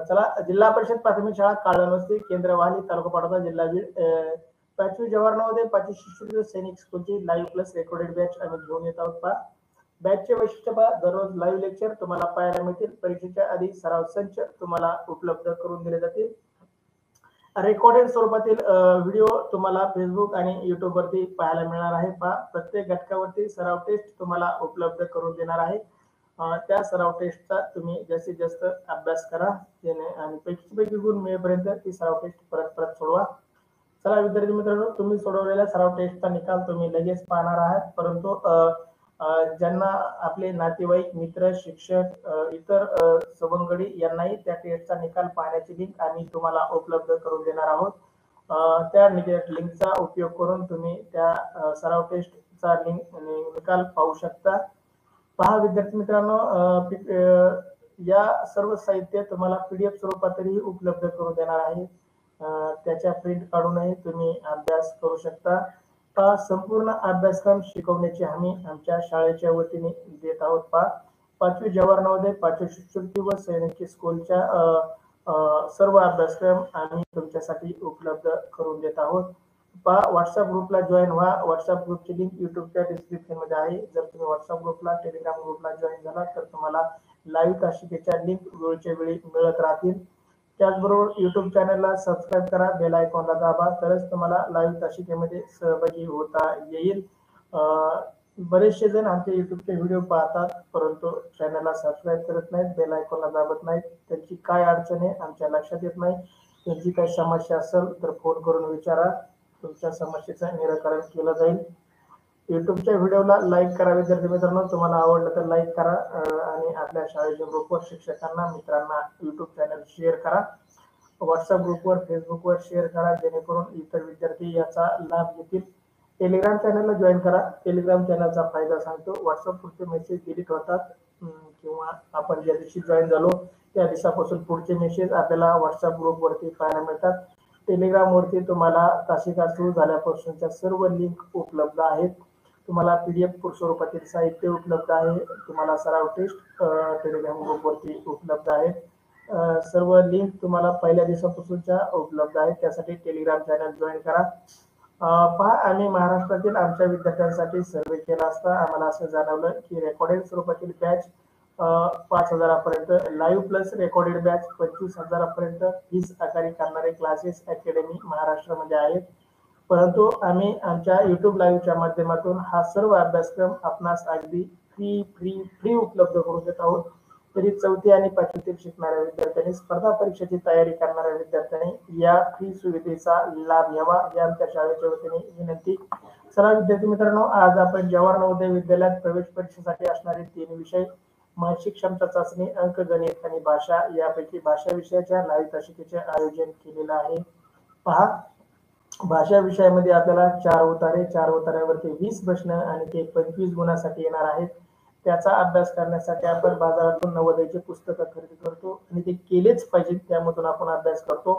चला, जिल्हा परिषद प्राथमिक शाळा काळवस्ती, केंद्र वाली, तालुका पाटोदा, जिल्हा बीड. 5वी जवाहर नवोदय 5वी शिष्यवृत्ती सैनिक स्कूलची लाईव्ह प्लस रेकॉर्डेड बॅच आम्ही घेऊन येत आहोत. पहा, बॅचचे वैशिष्ट्य पहा, दररोज लाईव्ह लेक्चर तुम्हाला पाहायला मिळतील. परीक्षेच्या आधी सराव संच तुम्हाला उपलब्ध करून दिले जातील. रेकॉर्डेड स्वरूपातील व्हिडिओ तुम्हाला फेसबुक आणि युट्यूब वरती पाहायला मिळणार आहे. पहा, प्रत्येक घटकावरती सराव टेस्ट तुम्हाला उपलब्ध करून देणार आहे. त्या सराव टेस्टचा तुम्ही जास्तीत जास्त अभ्यास करा आणि पैकी गुण मिळेपर्यंत ती सराव टेस्ट परत परत सोडवा. चला विद्यार्थी मित्रांनो, तुम्ही सोडवलेल्या सराव टेस्टचा निकाल तुम्ही लगेच पाहणार आहात, परंतु ज्यांना आपले नातेवाईक, मित्र, शिक्षक, इतर सवंगडी यांनाही त्या टेस्टचा निकाल पाहण्याची लिंक आम्ही तुम्हाला उपलब्ध करून देणार आहोत. त्या लिंकचा उपयोग करून तुम्ही त्या सराव टेस्टचा निकाल पाहू शकता. पहा विद्यार्थी मित्रांनो, या सर्व साहित्य तुम्हाला PDF स्वरूपातही उपलब्ध करून देणार आहे. त्याच्या प्रिंट काढूनही तुम्ही अभ्यास करू शकता. पहा, संपूर्ण अभ्यासक्रम शिकवण्याची हमी आमच्या शाळेच्या वतीने देत आहोत. पहा, 5वी जवाहर नवोदय 5वी शिष्यवृत्ती व सैनिकी स्कूलच्या सर्व अभ्यासक्रम आम्ही तुमच्यासाठी उपलब्ध करून देत आहोत. पहा, व्हॉट्सअप ग्रुपला जॉईन व्हा. व्हॉट्सअप ग्रुपची लिंक युट्यूबच्या डिस्क्रिप्शन मध्ये आहे. जर तुम्ही व्हॉट्सअप ग्रुपला, टेलिग्राम ग्रुपला जॉईन झाला तर तुम्हाला लाईव्ह तासिकेच्या लिंक वेळच्या वेळी मिळत राहतील. त्याचबरोबर युट्यूब चॅनलला सबस्क्राईब करा, बेल आयकॉनला दाबा, तरच तुम्हाला लाईव्ह तासिकेमध्ये सहभागी होता येईल. बरेचसे जण आमचे युट्यूबचे व्हिडिओ पाहतात, परंतु चॅनलला सबस्क्राईब करत नाहीत, बेल आयकॉनला दाबत नाहीत. त्यांची काय अडचण आहे आमच्या लक्षात येत नाही. त्यांची काही समस्या असेल तर फोन करून विचारा, तुमच्या समस्येचं निराकरण केलं जाईल. युट्यूबच्या व्हिडिओला लाईक करा विद्यार्थी मित्रांनो, तुम्हाला आवडलं तर लाईक करा आणि आपल्या शाळेच्या ग्रुपवर शिक्षकांना, मित्रांना युट्यूब चॅनल शेअर करा. व्हॉट्सअप ग्रुपवर, फेसबुकवर शेअर करा, जेणेकरून इतर विद्यार्थी याचा लाभ घेतील. टेलिग्राम चॅनलला जॉईन करा. टेलिग्राम चॅनलचा फायदा सांगतो. व्हॉट्सअपवरचे मेसेज डिलीट होतात किंवा आपण ज्या दिवशी जॉईन झालो त्या दिवसापासून पुढचे मेसेज आपल्याला व्हॉट्सअप ग्रुपवरती पाहायला मिळतात. टेलिग्राम वरती तुम्हाला तासिका सुरू झाल्यापासूनच्या सर्व लिंक उपलब्ध आहेत. तुम्हाला PDF स्वरूपातील साहित्य उपलब्ध आहे. तुम्हाला सराव टेस्ट टेलिग्राम ग्रुपवरती उपलब्ध आहे. सर्व लिंक तुम्हाला पहिल्या दिवसापासूनच्या उपलब्ध आहेत. त्यासाठी टेलिग्राम चॅनल जॉईन करा. पहा, आम्ही महाराष्ट्रातील आमच्या विद्यार्थ्यांसाठी सर्वे केला असता आम्हाला असं जाणवलं की रेकॉर्डेड स्वरूपातील बॅच 5,000 पर्यंत, लाईव्ह प्लस रेकॉर्डेड बॅच 25,000 पर्यंत फीस आकारणी करणारे क्लासेस अकॅडमी महाराष्ट्रामध्ये आहेत. परंतु आम्ही आमच्या युट्यूब लाईव्हच्या माध्यमातून हा सर्व अभ्यासक्रम आपणास अगदी फ्री उपलब्ध करून देत आहोत. तरी 4थी आणि 5वीतील शिकणाऱ्या विद्यार्थ्यांनी, स्पर्धा परीक्षेची तयारी करणाऱ्या विद्यार्थ्यांनी या फ्री सुविधेचा लाभ घ्यावा ही आमच्या शाळेच्या वतीने विनंती. चला विद्यार्थी मित्रांनो, आज आपण जवाहर नवोदय विद्यालयात प्रवेश परीक्षेसाठी असणारे 3 विषय, मानसिक क्षमता चाचणी, अंकगणित आणि भाषा, यापैकी भाषा विषयाच्या लाईव्ह तासिकेचे आयोजन केलेलं आहे. पहा, भाषा विषयामध्ये आपल्याला 4 उतारे, 4 उतार्यावरती 20 प्रश्न आणि ते 25 गुणासाठी येणार आहेत. त्याचा अभ्यास करण्यासाठी आपण बाजारातून नवोदयचे पुस्तकं खरेदी करतो आणि ते केलेच पाहिजे, त्यामधून आपण अभ्यास करतो.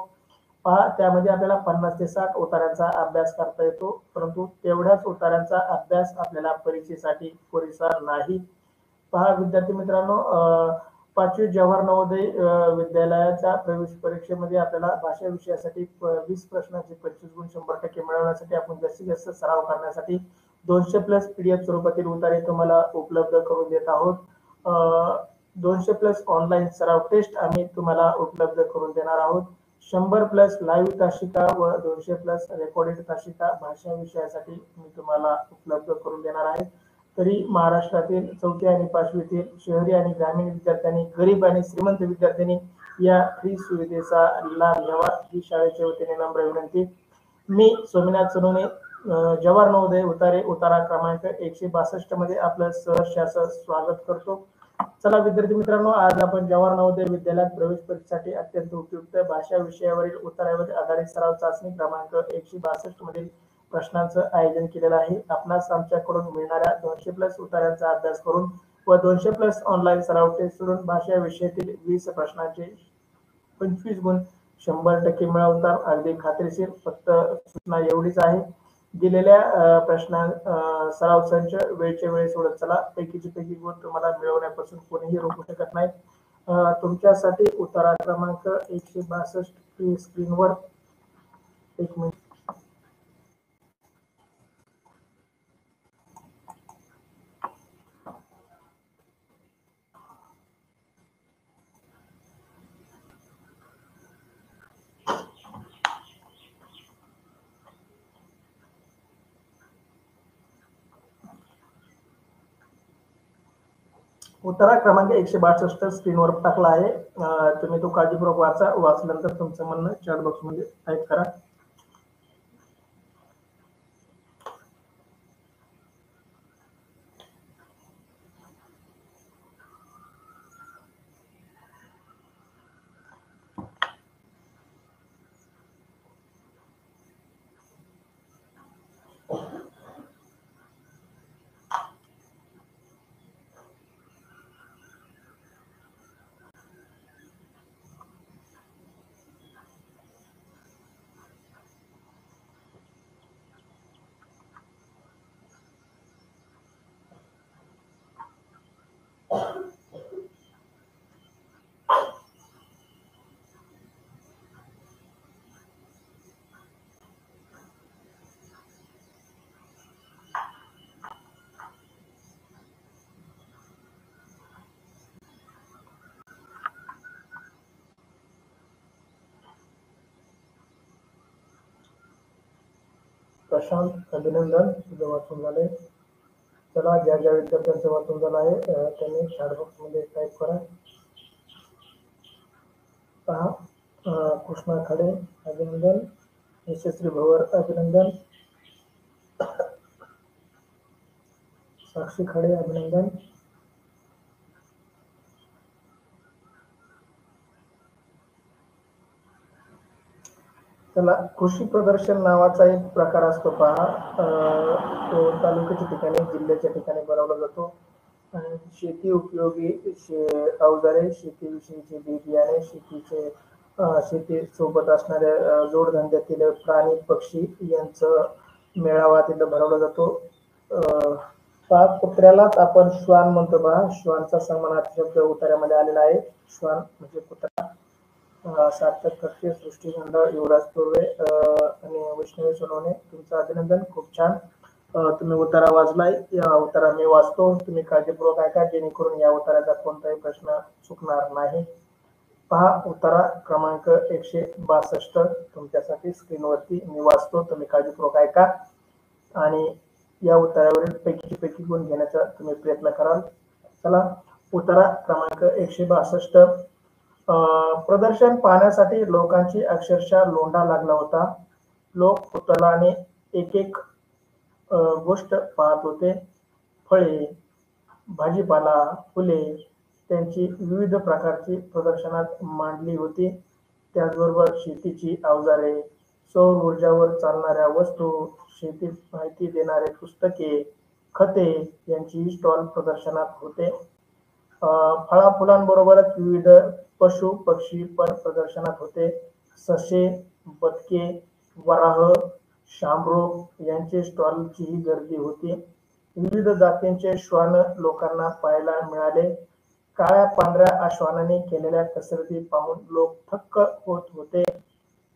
पहा, त्यामध्ये आपल्याला 50 ते 60 उतार्यांचा अभ्यास करता येतो, परंतु तेवढ्याच उतार्यांचा अभ्यास आपल्याला परीक्षेसाठी पुरेसा नाही. पहा विद्यार्थी मित्रांनो, 5वी जवाहर नवोदय विद्यालयाच्या प्रवेश परीक्षेमध्ये आपल्याला भाषा विषयासाठी 20 प्रश्नांचे 25 गुण 100% मिळवण्यासाठी आपण जास्तीत जास्त सराव करण्यासाठी 200 प्लस PDF स्वरूपातील उतारे तुम्हाला उपलब्ध करून देत आहोत. 200 प्लस ऑनलाईन सराव टेस्ट आम्ही तुम्हाला उपलब्ध करून देणार आहोत. 100 प्लस लाईव्ह तासिका व 200 प्लस रेकॉर्डेड तासिका भाषा विषयासाठी मी तुम्हाला उपलब्ध करून देणार आहे. तरी महाराष्ट्रातील 4थी आणि 5वीतील शहरी आणि ग्रामीण विद्यार्थ्यांनी, गरीब आणि श्रीमंत विद्यार्थ्यांनी या फ्री सुविधेचा लाभ घ्यावा ही शाळेच्या वतीने नम्र विनंती. मी सोमनाथ सोनवणे, जवाहर नवोदय उतारा क्रमांक 162 मध्ये आपलं सहर्ष स्वागत करतो. चला विद्यार्थी मित्रांनो, आज आपण जवाहर नवोदय विद्यालयात प्रवेश परीक्षेसाठी अत्यंत उपयुक्त भाषा विषयावरील उतार्यावर आधारित सराव चाचणी क्रमांक 162 मधील प्रश्नांचं आयोजन केलेलं आहे. आपणास आमच्याकडून मिळणाऱ्या 200 प्लस उतार्यांचा अभ्यास करून व 200 प्लस ऑनलाईन सराव टेस्ट सोडून भाषा विषयातील 20 प्रश्नांचे 25 गुण 100% मिळवता अगदी खात्रीशीर. फक्त सूचना एवढीच आहे, दिलेल्या प्रश्न सराव संच वेळच्या वेळी सोडत चला. पैकी गुण तुम्हाला मिळवण्यापासून कोणीही रोखू शकत नाही. तुमच्यासाठी उत्तरा क्रमांक 162 स्क्रीनवर. एक मिनिट. उत्तरा क्रमांक 162 स्क्रीनवर टाकला आहे. तुम्ही तो काळजीपूर्वक वाचा. वाचल्यानंतर तुमचं म्हणणं चॅट बॉक्स मध्ये टाईप करा. प्रशांत, अभिनंदन, तुझं वाचून झालंय. चला, ज्या ज्या विद्यार्थ्यांचं वाचून झालं आहे त्यांनी चॅट बॉक्स मध्ये टाईप करा. पहा, कृष्णा खडे अभिनंदन, यशस्वी भवर अभिनंदन, साक्षी खडे अभिनंदन. चला, कृषी प्रदर्शन नावाचा एक प्रकार असतो पहा. तो तालुक्याच्या ठिकाणी, जिल्ह्याच्या ठिकाणी भरवला जातो. आणि शेती उपयोगी अवजारे, शेतीविषयीचे बी बियाणे, शेती सोबत असणाऱ्या जोडधंद्यातील प्राणी पक्षी यांचं मेळावा तिथं भरवला जातो. कुत्र्यालाच आपण श्वान म्हणतो पहा. श्वानचा समानार्थी शब्द उतार्यामध्ये आलेला आहे. श्वान म्हणजे कुत्रा. सार्थक कक्षे, सृष्टी मंडळ, युवराज तोरवे आणि वैष्णवी सोनवणे, तुमचं अभिनंदन. खूप छान तुम्ही उतारा वाचलाय. या उतारा मी वाचतो, तुम्ही काळजीपूर्वक ऐका, जेणेकरून या उताराचा कोणताही प्रश्न चुकणार नाही. पहा, उतारा क्रमांक 162 तुमच्यासाठी स्क्रीनवरती मी वाचतो, तुम्ही काळजीपूर्वक ऐका आणि या उतारावरील पैकी गुण घेण्याचा तुम्ही प्रयत्न कराल. चला, उतारा क्रमांक 162. प्रदर्शन पाहण्यासाठी लोकांची अक्षरशः लोंढा लागला होता. लोक कुतूहलाने एक एक गोष्ट पाहत होते. फळे, भाजीपाला, फुले त्यांची विविध प्रकारची प्रदर्शनात मांडली होती. त्याचबरोबर शेतीची अवजारे, सौर ऊर्जावर चालणाऱ्या वस्तू, शेतीत माहिती देणारे पुस्तके, खते यांची स्टॉल प्रदर्शनात होते. फळाफुलांबरोबरच विविध पशु पक्षी पण प्रदर्शनात होते. ससे, बदके, वराह, शामरोग यांचे स्टॉलचीही गर्दी होती. विविध जातींचे श्वान लोकांना पाहायला मिळाले. काळ्या पांढऱ्या अश्वानाने केलेल्या कसरती पाहून लोक थक्क होत होते.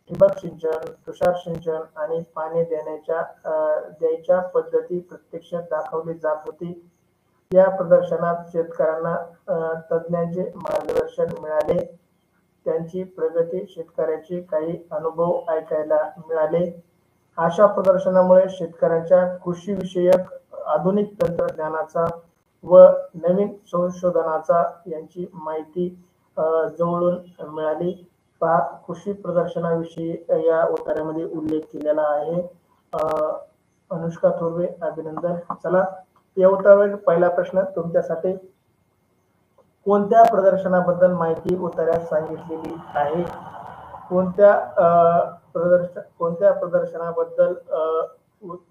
ठिबक सिंचन, तुषार सिंचन आणि पाणी द्यायच्या पद्धती प्रत्यक्षात दाखवली जात होती. या प्रदर्शनात शेतकऱ्यांना तज्ञांचे मार्गदर्शन मिळाले. त्यांची प्रगती, शेतकऱ्याचे काही अनुभव ऐकायला मिळाले. अशा प्रदर्शनामुळे शेतकऱ्यांच्या कृषीविषयक आधुनिक तंत्रज्ञानाचा व नवीन संशोधनाचा यांची माहिती जवळून मिळाली. पहा, कृषी प्रदर्शनाविषयी या उतार्यामध्ये उल्लेख केलेला आहे. अनुष्का थोरवे अभिनंदन. चला, या उतार्यावरील पहिला प्रश्न तुमच्यासाठी. कोणत्या प्रदर्शनाबद्दल माहिती उतार्यात सांगितलेली आहे? कोणत्या प्रदर्शनाबद्दल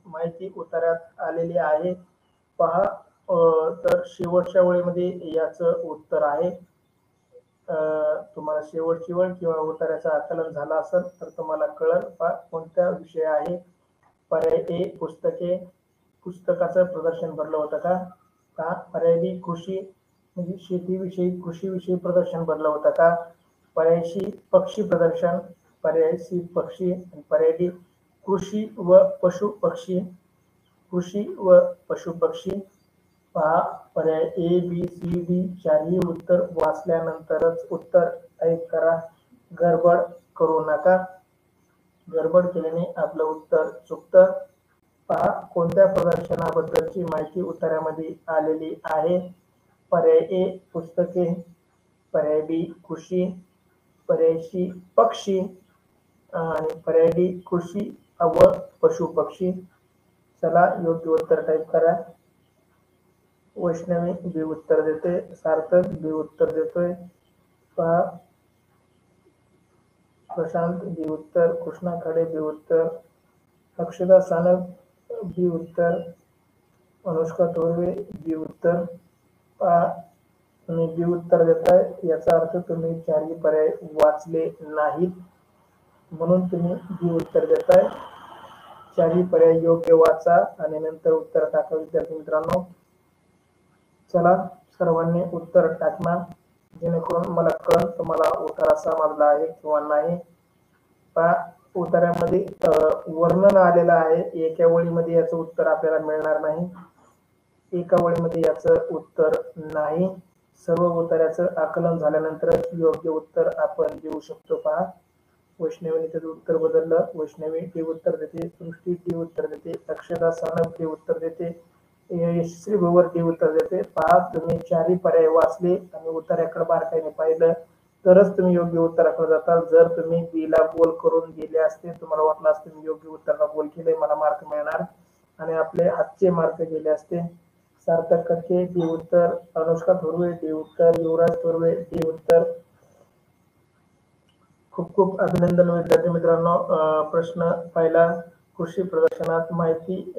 माहिती उतार्यात आलेली आहे? पहा, तर शेवटच्या वेळेमध्ये याचं उत्तर आहे. तुम्हाला शेवटची वेळ किंवा उतार्याचं आकलन झालं असेल तर तुम्हाला कळलं. पहा, कोणता विषय आहे? पर्याय ए पुस्तके, पुस्तकाचं प्रदर्शन भरलं होतं का? पर्याय बी कृषी, म्हणजे शेतीविषयी कृषीविषयी प्रदर्शन भरलं होतं का? पर्याय सी पक्षी प्रदर्शन, पर्याय सी पक्षी, पर्याय डी कृषी व पशु पक्षी, कृषी व पशु पक्षी. पहा, पर्याय ए बी सी डी चारही उत्तर वाचल्यानंतरच उत्तर टाईप करा, गडबड करू नका. गडबड केल्याने आपलं उत्तर चुकतं. पहा, कोणत्या प्रदर्शनाबद्दलची माहिती उत्तरामध्ये आलेली आहे? पर्याय ए पुस्तके, पर्याय बी कृषी, पर्याय सी पक्षी आणि पर्याय डी कृषी व पशु पक्षी. चला योग्य उत्तर टाईप करा. वैष्णवी बी उत्तर देते, सार्थक बी उत्तर देतोय. पहा, प्रशांत बी उत्तर, कृष्णा खडे बी उत्तर, अक्षता सानप बी उत्तर, अनुष्का तोरवे बी उत्तर. पहा, तुम्ही बी उत्तर देताय याचा अर्थ तुम्ही चारही पर्याय वाचले नाहीत, म्हणून तुम्ही बी उत्तर देताय. चारही पर्याय योग्य वाचा आणि नंतर उत्तर टाका विद्यार्थी मित्रांनो. चला सर्वांनी उत्तर टाकणार, जेणेकरून मला कळेल तुम्हाला उत्तर समजला आहे किंवा नाही. पहा, उत्तरामध्ये वर्णन आलेलं आहे. एका ओळीमध्ये याचं उत्तर आपल्याला मिळणार नाही, एका ओळीमध्ये याचं उत्तर नाही. सर्व उत्तराचं आकलन झाल्यानंतरच योग्य उत्तर आपण देऊ शकतो. पहा, वैष्णवीने त्याचं उत्तर बदललं. वैष्णवी डी उत्तर देते, सृष्टी डी उत्तर देते, अक्षता सानप डी उत्तर देते, यशस्वी भवर डी उत्तर देते. पहा, तुम्ही चारही पर्याय वाचले आणि उत्तराकडे बारकाईने पाहिलं तरच तुम्ही योग्य उत्तराकडे जाताल. जर तुम्ही बी ला गोल करून गेले असते, तुम्हाला वाटलं असतं मी योग्य उत्तराला गोल केले, मला मार्क मिळणार, आणि आपले हातचे मार्क गेले असते. सार्थक कटके डी उत्तर, अनुष्का थोरवे डी उत्तर, युवराज थोरवे डी उत्तर. खूप खूप अभिनंदन विद्यार्थी मित्रांनो. प्रश्न पहिला, कृषी प्रदर्शनात माहिती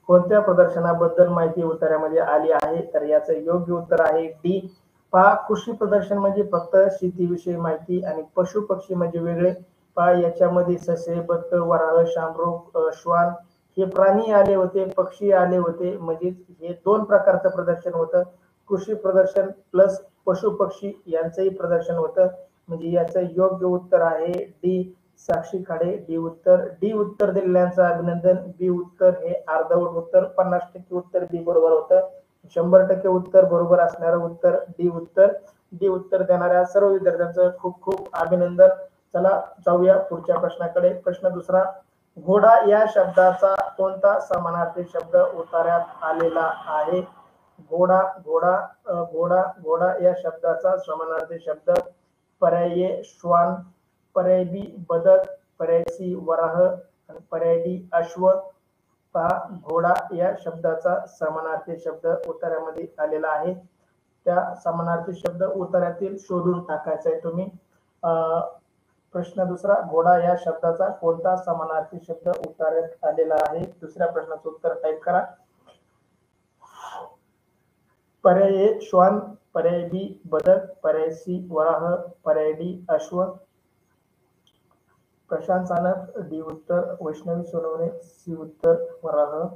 कोणत्या प्रदर्शनाबद्दल माहिती उत्तरामध्ये आली आहे? तर याचं योग्य उत्तर आहे डी. पहा, कृषी प्रदर्शन म्हणजे फक्त शेतीविषयी माहिती आणि पशु पक्षी म्हणजे वेगळे. पहा, याच्यामध्ये ससे, बदक, वराह, शामरोग, श्वान हे प्राणी आले होते, पक्षी आले होते. म्हणजे हे दोन प्रकारचं प्रदर्शन होतं. कृषी प्रदर्शन प्लस पशु पक्षी यांचंही प्रदर्शन होतं. म्हणजे याचं योग्य उत्तर आहे डी. साक्षी खाडे डी उत्तर. डी उत्तर दिलेल्यांचं अभिनंदन. बी उत्तर हे अर्धवट उत्तर, 50% उत्तर बी बरोबर होतं. 100% उत्तर बरोबर असणारं उत्तर डी उत्तर. डी उत्तर देणाऱ्या सर्व विद्यार्थ्यांचं खूप खूप अभिनंदन. चला जाऊया पुढच्या प्रश्नाकडे. प्रश्न दुसरा, घोडा या शब्दाचा कोणता समानार्थी शब्द उत्तरात आलेला आहे? घोडा, घोडा, घोडा, घोडा या शब्दाचा समानार्थी शब्द. पर्याय ए श्वान, पर्याय बी बदक, पर्याय सी वराह आणि पर्याय डी अश्व. पहा, घोडा या शब्दाचा समानार्थी शब्द उत्तरामध्ये आलेला आहे. त्या समानार्थी शब्द उत्तरातील शोधून टाकायचा आहे तुम्ही. प्रश्न दुसरा, घोडा या शब्दाचा कोणता समानार्थी शब्द उत्तरात आलेला आहे? दुसऱ्या प्रश्नाचं उत्तर टाईप करा. पर्याय ए श्वान, पर्याय बी बदक, पर्याय सी वराह, पर्याय डी अश्व. प्रशांत सानप डी उत्तर, वैष्णवी सोनवणे सी उत्तर वराह.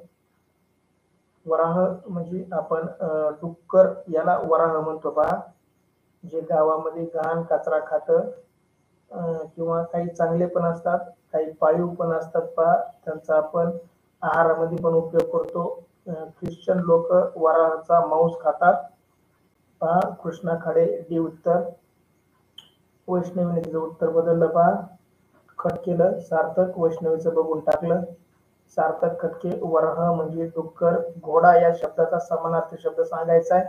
वराह म्हणजे आपण डुक्कर याला वराह म्हणतो. पहा, जे गावामध्ये घाण कचरा खातं किंवा काही चांगले पण असतात, काही पाळीव पण असतात. पहा, त्यांचा आपण आहारामध्ये पण उपयोग करतो. ख्रिश्चन लोक वराहाचा मांस खातात. पहा, कृष्णा खाडे डी उत्तर. वैष्णवीने तिचं उत्तर बदललं. पहा, खट केलं. सार्थक वैष्णवीचं बघून टाकलं. सार्थक खटके वराह म्हणजे डुक्कर. घोडा या शब्दाचा समानार्थी शब्द सांगायचा आहे.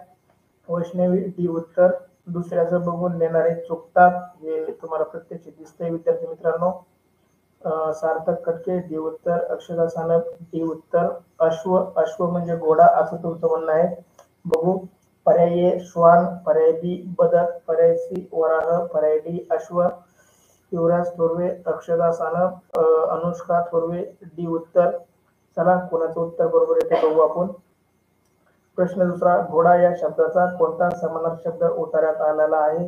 वैष्णवी डी उत्तर. दुसऱ्याचं बघून नेणारे चुकतात, हे तुम्हाला प्रत्यक्ष दिसतंय विद्यार्थी मित्रांनो. सार्थक खटके डी उत्तर, अक्षता सानप डी उत्तर. अश्व, अश्व म्हणजे घोडा असं तुमचं म्हणणं आहे. बघू, पर्याय ए श्वान, पर्याय बी बदक, पर्याय सी वराह, पर्याय डी अश्व. युवराज थोरवे, अक्षता सानप, अनुष्का थोरवे डी उत्तर. चला कोणाचं उत्तर बरोबर येते बघू आपण. प्रश्न दुसरा, घोडा या शब्दाचा कोणता समानार्थी शब्द उत्तरात आलेला आहे?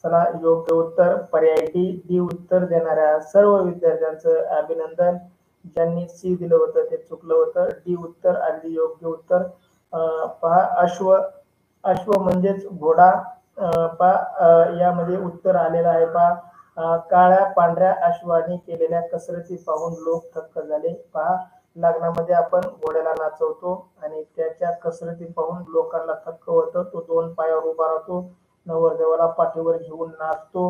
चला योग्य उत्तर पर्याय डी. डी उत्तर देणाऱ्या सर्व विद्यार्थ्यांचं अभिनंदन. ज्यांनी सी दिलं होतं ते चुकलं होतं. डी उत्तर अगदी योग्य उत्तर. पहा अश्व, अश्व म्हणजेच घोडा. पहा यामध्ये उत्तर आलेलं आहे. पहा काळ्या पांढऱ्या अश्वाने केलेल्या कसरती पाहून लोक थक्क झाले. पहा लग्नामध्ये आपण घोड्याला नाचवतो आणि त्याच्या कसरती पाहून लोकांना थक्क होतं. तो दोन पायावर उभा राहतो, नवरदेवाला पाठीवर घेऊन नाचतो.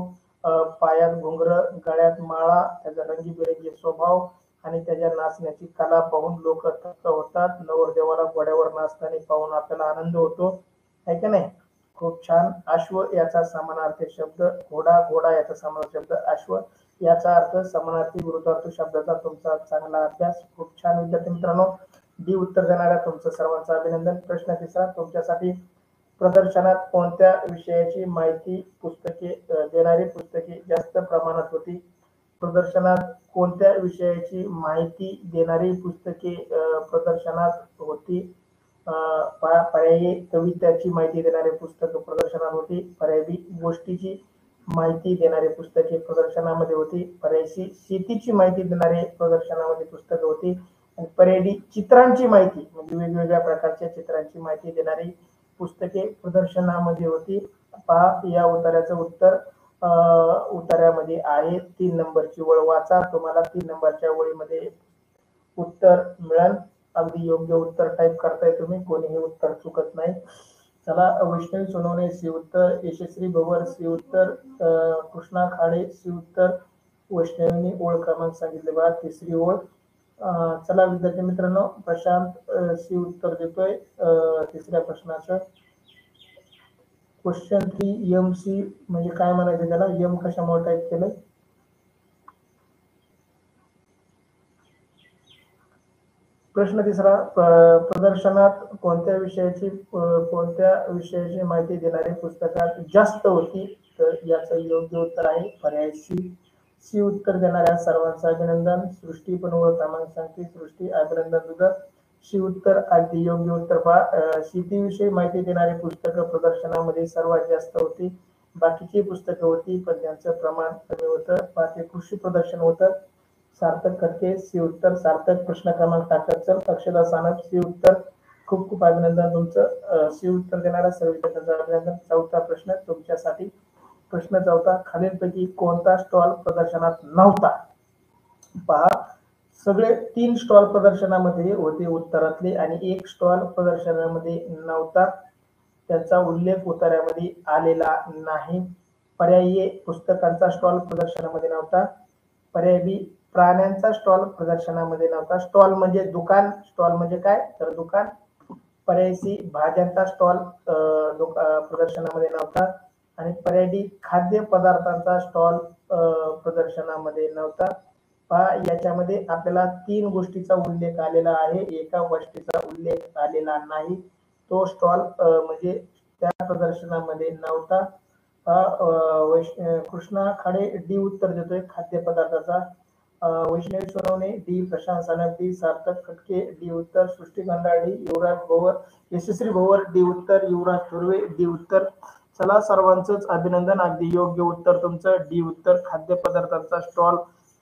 पायात घुंगरं, गळ्यात माळा, त्याचा रंगीबेरंगी स्वभाव आणि त्याच्या नाचण्याची कला पाहून लोक थक्क होतात. नवरदेवाला घोड्यावर नाचताना पाहून आपल्याला आनंद होतो, आहे का नाही? खूप छान. अश्व याचा समानार्थी शब्द घोडा, घोडा याचा समानार्थी शब्द अश्व, याचा अर्थ समानार्थी विरुद्धार्थी शब्दाचा तुमचा चांगला अभ्यास. खूप छान विद्यार्थी मित्रांनो. डी उत्तर देणाऱ्या तुमचं सर्वांचं अभिनंदन. प्रश्न तिसरा तुमच्यासाठी, प्रदर्शनात कोणत्या विषयाची माहिती पुस्तके देणारी पुस्तके जास्त प्रमाणात होती? प्रदर्शनात कोणत्या विषयाची माहिती देणारी पुस्तके प्रदर्शनात होती? पर्यायी कविताची माहिती देणारे पुस्तक प्रदर्शनात होती. पर्यायी गोष्टीची माहिती देणारे पुस्तके प्रदर्शनामध्ये होती. पर्यायी शेतीची माहिती देणारे प्रदर्शनामध्ये पुस्तकं होती. आणि पर्यायी चित्रांची माहिती म्हणजे वेगवेगळ्या प्रकारच्या चित्रांची माहिती देणारी पुस्तके प्रदर्शनामध्ये होती. पहा या उत्तराचं उत्तर उत्तरामध्ये आहे 3 नंबरची ओळ वाचा. तुम्हाला 3 नंबरच्या ओळीमध्ये उत्तर मिळेल. अगदी योग्य उत्तर टाईप करताय तुम्ही, कोणीही उत्तर चुकत नाही. चला, वैष्णवी सोनवणे सी उत्तर, यशस्वी भवर सी उत्तर, कृष्णा खाडे सी उत्तर. वैष्णवीने ओळ क्रमांक सांगितले बघा, तिसरी ओळ. चला विद्यार्थी मित्रांनो, प्रशांत सी उत्तर देतोय तिसऱ्या प्रश्नाचं. क्वेश्चन 3 MC म्हणजे काय म्हणायचं त्याला, एम कशामुळे टाईप केलंय? प्रश्न तिसरा, प्रदर्शनात कोणत्या विषयाची माहिती देणारी पुस्तकात जास्त होती? तर याचं योग्य उत्तर आहे पर्याय सी. सी उत्तर देणाऱ्या सर्वांचं अभिनंदन. सृष्टी पण ओळख क्रमांक सांगते. सृष्टी अभिनंदन तुझं. सी उत्तर अगदी योग्य उत्तर. पहा शेतीविषयी माहिती देणारी पुस्तकं प्रदर्शनामध्ये सर्वात जास्त होती. बाकीची पुस्तकं होती पण त्यांचं प्रमाण कमी होतं. पहा ते कृषी प्रदर्शन होतं. सार्थक खटके सी उत्तर. सार्थक प्रश्न क्रमांक टाकत चल. अक्षदा सानप सी उत्तर. खूप खूप अभिनंदन तुमचं. सी उत्तर देणाऱ्या सर्व विद्यार्थ्यांचं अभिनंदन. चौथा प्रश्न तुमच्यासाठी. प्रश्न चौथा, खालीलपैकी कोणता स्टॉल प्रदर्शनात नव्हता? पहा सगळे 3 स्टॉल प्रदर्शनामध्ये होते उत्तरातले आणि 1 स्टॉल प्रदर्शनामध्ये नव्हता. त्याचा उल्लेख उत्तरामध्ये आलेला नाही. पर्याय ए, पुस्तकांचा स्टॉल प्रदर्शनामध्ये नव्हता. पर्याय बी, प्राण्यांचा स्टॉल प्रदर्शनामध्ये नव्हता. स्टॉल म्हणजे दुकान, स्टॉल म्हणजे काय तर दुकान. पर्याय सी, भाज्यांचा स्टॉल प्रदर्शनामध्ये नव्हता. आणि पर्याय डी, खाद्य पदार्थांचा स्टॉल प्रदर्शनामध्ये नव्हता. पहा याच्यामध्ये आपल्याला 3 गोष्टीचा उल्लेख आलेला आहे, एका गोष्टीचा उल्लेख आलेला नाही. तो स्टॉल म्हणजे त्या प्रदर्शनामध्ये नव्हता. कृष्णा खाडे डी उत्तर देतोय खाद्यपदार्थाचा. वैष्णवी सोनवणे डी, प्रशांत सानप डी, सार्थक खटके डी उत्तर, सृष्टी खंडाळी, युवराज भोवर, यशस्वी भोवर डी उत्तर, युवराज थोरवे डी उत्तर. चला सर्वांचंच अभिनंदन. अगदी योग्य उत्तर तुमचं डी उत्तर. खाद्यपदार्थांचा स्टॉल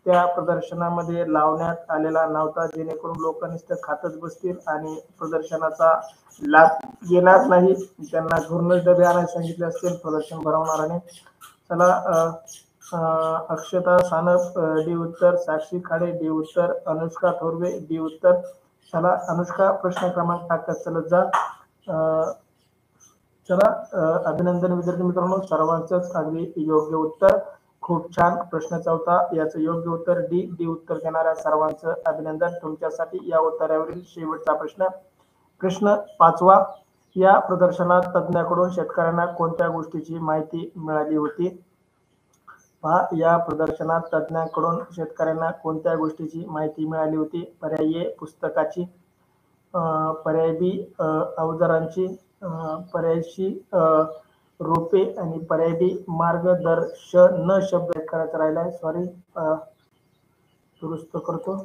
त्या प्रदर्शनामध्ये लावण्यात आलेला नव्हता, जेणेकरून लोक नुसतं खातच बसतील आणि प्रदर्शनाचा लाभ घेणार नाही. त्यांना घरूनच डबे आणायला सांगितले असतील प्रदर्शन भरवणाऱ्याने. चला, अक्षता सानप डी उत्तर, साक्षी खाडे डी उत्तर, अनुष्का थोरवे डी उत्तर. चला अनुष्का, प्रश्न क्रमांक टाकत चलत जा. चला, अभिनंदन विद्यार्थी मित्रांनो, सर्वांचंच अगदी योग्य उत्तर. खूप छान. प्रश्न चौथा याचं योग्य उत्तर डी. डी उत्तर देणाऱ्या सर्वांचं अभिनंदन. तुमच्यासाठी या उत्तरावरील शेवटचा प्रश्न. प्रश्न 5वा, या प्रदर्शनात तज्ञाकडून शेतकऱ्यांना कोणत्या गोष्टीची माहिती मिळाली होती? पहा या प्रदर्शनात तज्ञाकडून शेतकऱ्यांना कोणत्या गोष्टीची माहिती मिळाली होती? पर्याय ए, पुस्तकाची. पर्याय बी, अवजारांची. पर्याय सी, रोपे. आणि पर्याय डी, मार्गदर्शन शब्द करायचा राहिलाय, सॉरी, दुरुस्त करतो.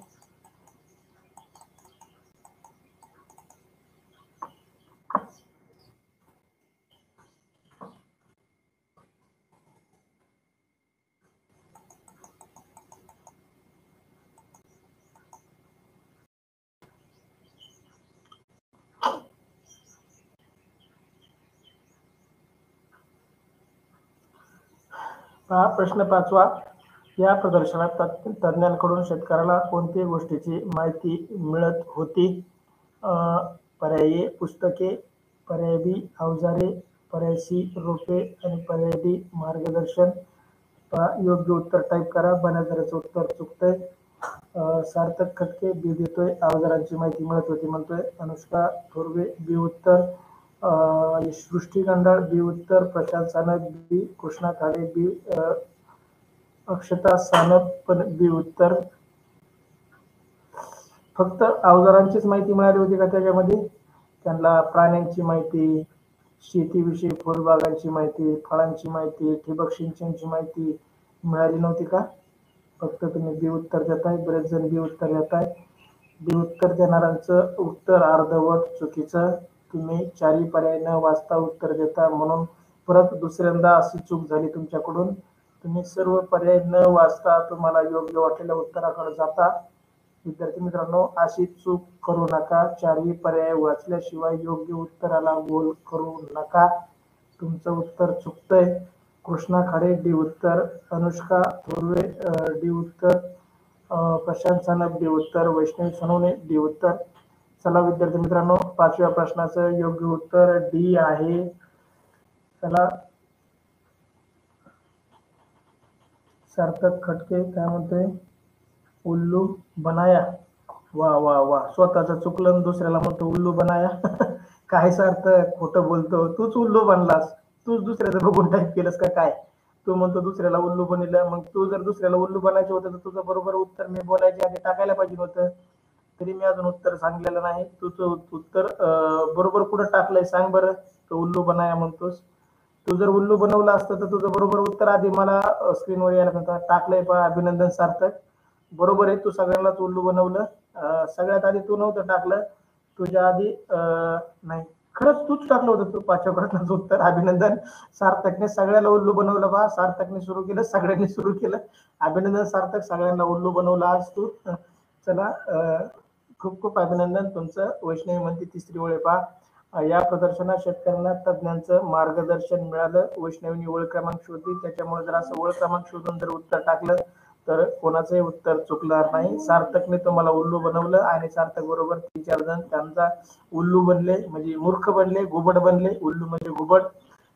हा प्रश्न 5वा. या प्रदर्शनात तज्ञांकडून शेतकऱ्याला कोणत्या गोष्टीची माहिती मिळत होती? पर्यायी पुस्तके, पर्याय बी अवजारे, पर्याय सी रोपे आणि पर्याय डी मार्गदर्शन. योग्य उत्तर टाईप करा. बनाजराचं उत्तर चुकतंय. सार्थक खटके बी देतोय. अवजारांची माहिती मिळत होती म्हणतोय. अनुष्का थोरवे बी उत्तर. सृष्टी गंडाळ बी उत्तर. प्रशांत सानप बी. कृष्णा खाडे बी. अक्षता सानप पण बी उत्तर. फक्त अवजारांचीच माहिती मिळाली होती का त्याच्यामध्ये? त्यांना प्राण्यांची माहिती, शेतीविषयी फळबागांची माहिती, फळांची माहिती, ठिबक सिंचनची माहिती मिळाली नव्हती का? फक्त तुम्ही बी उत्तर देताय. बरेच जण बी उत्तर देताय. बी उत्तर देणाऱ्यांचं उत्तर अर्धवट चुकीचं. तुम्ही चारही पर्याय न वाचता उत्तर देता म्हणून परत दुसऱ्यांदा अशी चूक झाली तुमच्याकडून. तुम्ही सर्व पर्याय न वाचता तुम्हाला योग्य वाटलेल्या उत्तराकडे जाता. विद्यार्थी मित्रांनो, अशी चूक करू नका. चारही पर्याय वाचल्याशिवाय योग्य उत्तराला गोल करू नका. तुमचं उत्तर चुकतंय. कृष्णा खाडे डी उत्तर. अनुष्का थोरवे डी उत्तर. प्रशांत सानप डी उत्तर. वैष्णवी सोनवणे डी उत्तर. चला विद्यार्थी मित्रांनो, 5व्या प्रश्नाचं योग्य उत्तर डी आहे. चला, सार्थक खटके काय म्हणतोय? उल्लू बनाया. वा वा वा, स्वतःच चुकलं दुसऱ्याला म्हणतो उल्लू बनाया. काय सार्थक, खोटं बोलतो. तूच उल्लू बनलास. तूच दुसऱ्याचं बघून टाईप केलंस का काय? तू म्हणतो दुसऱ्याला उल्लू बनलं. मग तू जर दुसऱ्याला उल्लू बनायचं होतं तर तुझं बरोबर उत्तर मी बोलायच्या आधी टाकायला पाहिजे होतं. तरी मी अजून उत्तर सांगलेलं नाही. तुझं उत्तर बरोबर कुठं टाकलंय सांग बरं. तो उल्लू बनाया म्हणतोस. तू जर उल्लू बनवलं असतं तर तुझं बरोबर उत्तर आधी मला स्क्रीनवर यायला होतं. टाकलंय पहा. अभिनंदन सार्थक. बरोबर आहे. तू सगळ्यांनाच उल्लू बनवलं. सगळ्यात आधी तू नव्हतं टाकलं. तुझ्या आधी नाही, खरंच तूच टाकलं होतं. तू 5व्या प्रश्नाचं उत्तर. अभिनंदन. सार्थकने सगळ्याला उल्लू बनवलं पहा. सार्थकने सुरू केलं, सगळ्यांनी सुरू केलं. अभिनंदन सार्थक, सगळ्यांना उल्लू बनवलं आज तू. चला, खूप खूप अभिनंदन तुमचं. वैष्णवी म्हणते तिसरी ओळ पहा. या प्रदर्शनात शेतकऱ्यांना तज्ञांचं मार्गदर्शन मिळालं. वैष्णवीने ओळ क्रमांक शोधली. त्याच्यामुळे जर असं ओळ क्रमांक शोधून जर उत्तर टाकलं तर कोणाचंही उत्तर चुकणार नाही. सार्थकने तुम्हाला उल्लू बनवलं आणि सार्थक बरोबर 3-4 जण त्यांचा उल्लू बनले, म्हणजे मूर्ख बनले, घुबड बनले. उल्लू म्हणजे घुबड.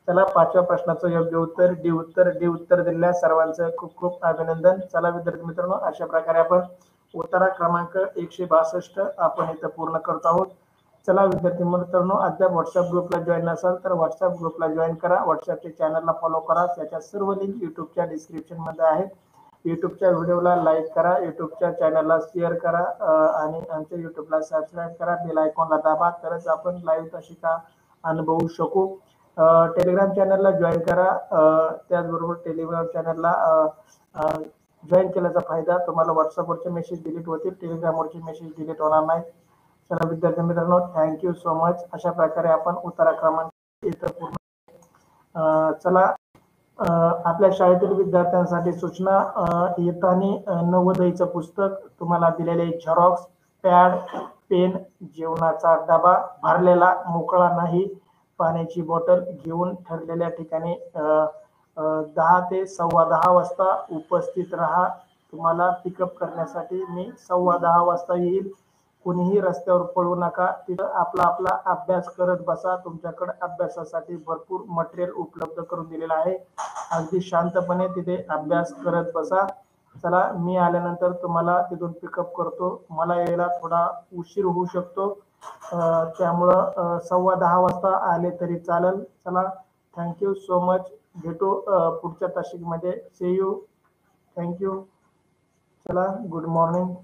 चला, 5व्या प्रश्नाचं योग्य उत्तर डी उत्तर. डी उत्तर दिलेल्या सर्वांचं खूप खूप अभिनंदन. चला विद्यार्थी मित्रांनो, अशा प्रकारे आपण उत्तरा क्रमांक 162 आपण इथं पूर्ण करत आहोत. चला विद्यार्थी मित्रांनो, अद्याप व्हॉट्सअप ग्रुपला जॉईन नसाल तर व्हॉट्सअप ग्रुपला जॉईन करा. व्हॉट्सअपच्या चॅनलला फॉलो करा. त्याच्या सर्व लिंक युट्यूबच्या डिस्क्रिप्शन मध्ये आहेत. युट्यूबच्या व्हिडिओला लाईक करा, युट्यूबच्या चॅनलला शेअर करा आणि आमच्या युट्यूबला सबस्क्राईब करा. बेल आयकॉनला दाबा, तरच आपण लाईव्ह अशी का अनुभवू शकू. टेलिग्राम चॅनलला जॉईन करा. त्याचबरोबर टेलिग्राम चॅनलला जॉईन केल्याचा फायदा तुम्हाला व्हॉट्सअपवरचे मेसेज डिलीट होतील, टेलिग्रामवरचे मेसेज डिलीट होणार नाही. चला विद्यार्थी मित्रांनो, थँक्यू सो मच. अशा प्रकारे आपण उत्तरा क्रमांक इथं पूर्ण. चला, आपल्या शाळेतील विद्यार्थ्यांसाठी सूचना. येताना नवोदयचं पुस्तक तुम्हाला दिलेले झेरॉक्स, पॅड, पेन, जेवणाचा डबा भरलेला मोकळा नाही, पाण्याची बॉटल घेऊन ठरलेल्या ठिकाणी 10 ते 10:15 वाजता उपस्थित राहा. तुम्हाला पिकअप करण्यासाठी मी 10:15 वाजता येईल. कोणीही रस्त्यावर पळू नका. तिथं आपला आपला अभ्यास करत बसा. तुमच्याकडे अभ्यासासाठी भरपूर मटेरियल उपलब्ध करून दिलेलं आहे. अगदी शांतपणे तिथे अभ्यास करत बसा. चला, मी आल्यानंतर तुम्हाला तिथून पिकअप करतो. मला यायला थोडा उशीर होऊ शकतो, त्यामुळं 10:15 वाजता आले तरी चालेल. चला, थँक्यू सो मच. भेटू पुढच्या तासिकमध्ये. See you. थँक्यू. चला, गुड मॉर्निंग.